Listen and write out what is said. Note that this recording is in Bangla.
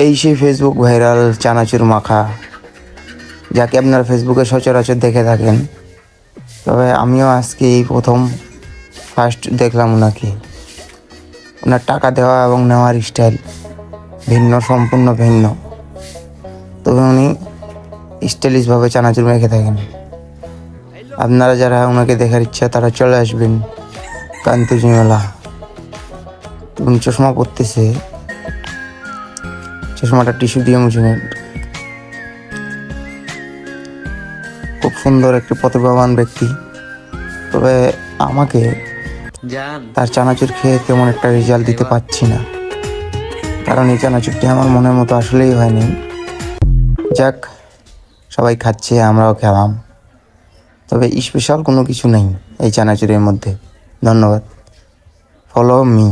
এই সেই ফেসবুক ভাইরাল চানাচুর মাখা, যাকে আপনারা ফেসবুকে সচরাচর দেখে থাকেন। তবে আমিও আজকে এই প্রথম ফার্স্ট দেখলাম ওনাকে। ওনার টাকা দেওয়া এবং নেওয়ার স্টাইল ভিন্ন, সম্পূর্ণ ভিন্ন। তবে উনি স্টাইলিশভাবে চানাচুর মেখে থাকেন। আপনারা যারা ওনাকে দেখার ইচ্ছা তারা চলে আসবেন কান্তুজি মেলা। উনি চশমা পরতেছে, চশমাটা টিস্যু দিয়ে মুছে নেন। খুব সুন্দর একটি প্রতিভাবান ব্যক্তি। তবে আমাকে তার চানাচুর খেয়ে তেমন একটা রেজাল্ট দিতে পারছি না, কারণ এই চানাচুরটি আমার মনের মতো আসলেই হয়নি। যাক, সবাই খাচ্ছে, আমরাও খেলাম। তবে স্পেশাল কোনো কিছু নেই এই চানাচুরের মধ্যে। ধন্যবাদ। Follow me.